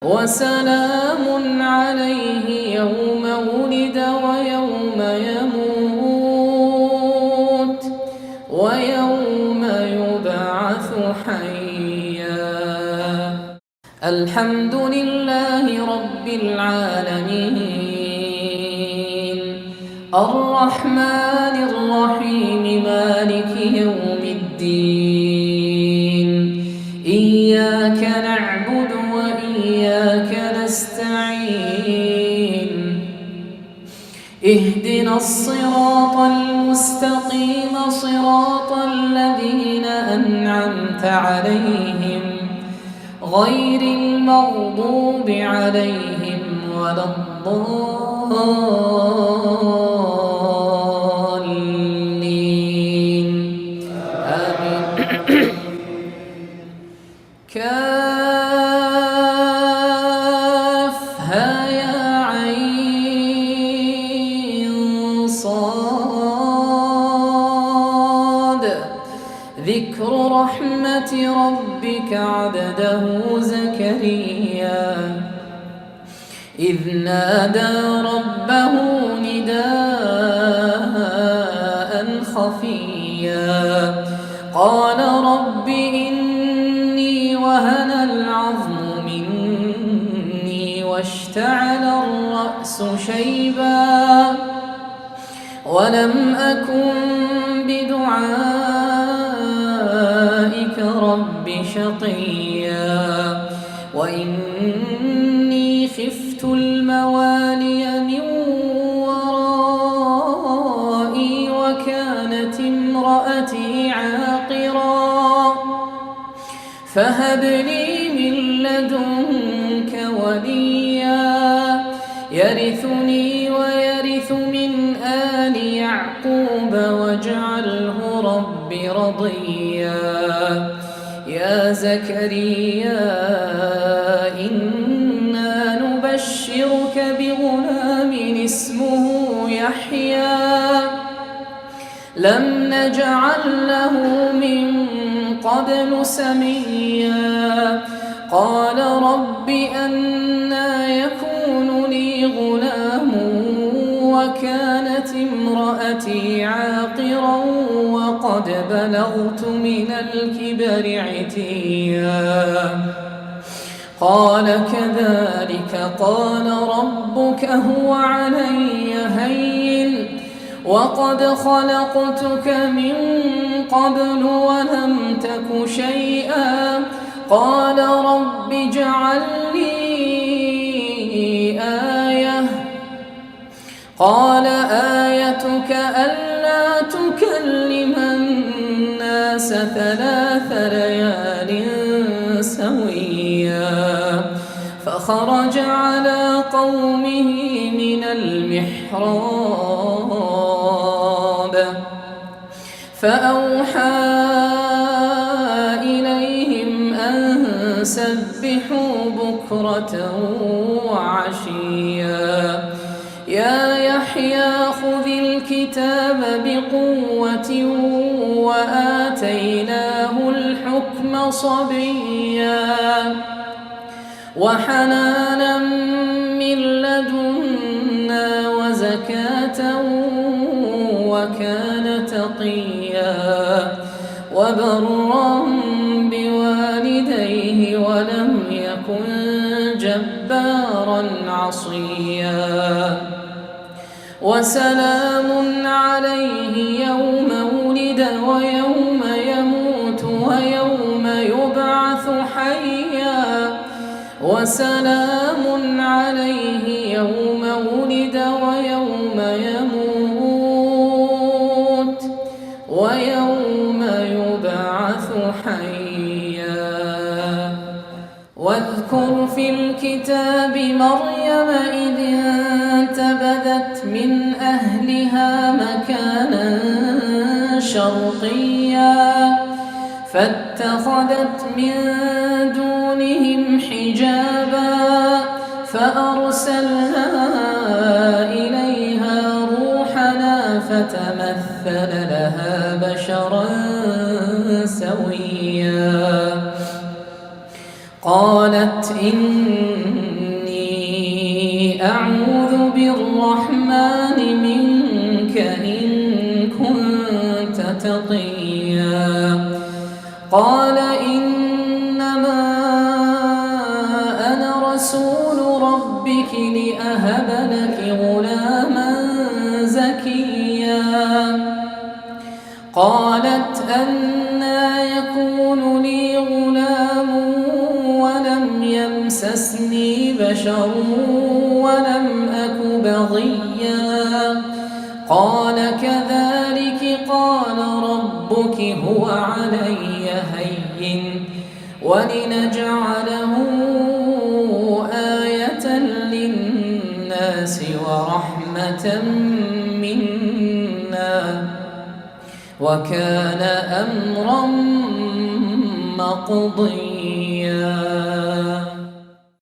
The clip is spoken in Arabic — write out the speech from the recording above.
وسلام عليه يوم ولد ويوم يموت ويوم يبعث حيا. الحمد لله رب العالمين الرحمن الرحيم مالك يوم الدين إياك نعبد وإياك نستعين اهدنا الصراط المستقيم صراط الذين أنعمت عليهم غير المغضوب عليهم ولا الضالين آمين. كافها يا عين صاد ذكر رحمة ربك عبده زكريا إذ نادى ربه نداء خفيا قال رب إني وهن العظم مني واشتعل الرأس شيبا ولم أكن بدعائك رب شقيا وإني خفت الموالي من ورائي وكانت امرأتي عاقرا فهب لي من لدنك وليا يرثني ويرث من آل يعقوب واجعله رب رضيا. يا زكريا إنا نبشرك بغلام اسمه يحيى لم نجعل له من قبل سميا قال رب أنى يكون لي غلام وكانت امرأتي عاقرا وقد بلغت من الكبر عتيا قال كذلك قال ربك هو علي هين وقد خلقتك من قبل ولم تك شيئا قال رب اجعل لي آية قال آيتك ألا تكلم الناس 3 ليال سويا فخرج على قومه من المحراب فأوحى إليهم أن سبحوا بكرة وعشيا يا يحيى خذ الكتاب بقوة وآتيناه الحكم صبيا وحنانا من لدنا وزكاة وكان تقيا وبرا بوالديه ولم يكن جبارا عصيا وسلام عليه يوم ولد ويوم يموت ويوم يبعث حيا وسلام عليه يوم ولد ويوم يموت ويوم يبعث حيا واذكر في الكتاب مريم إذ انتبذت من أهلها مكانا شرقيا فاتخذت من دونهم حجابا فأرسلنا إليها روحنا فتمثل لها بشرا سويا قالت إن أعوذ بالرحمن منك إن كنت تقيا قال إنما أنا رسول ربك لأهب لك غلاما زكيا قالت أنى يكون لي غلام ولم يمسسني بشر ولم أك بغيا قال كذلك قال ربك هو علي هين ولنجعله آية للناس ورحمة منا وكان أمرا مقضيا.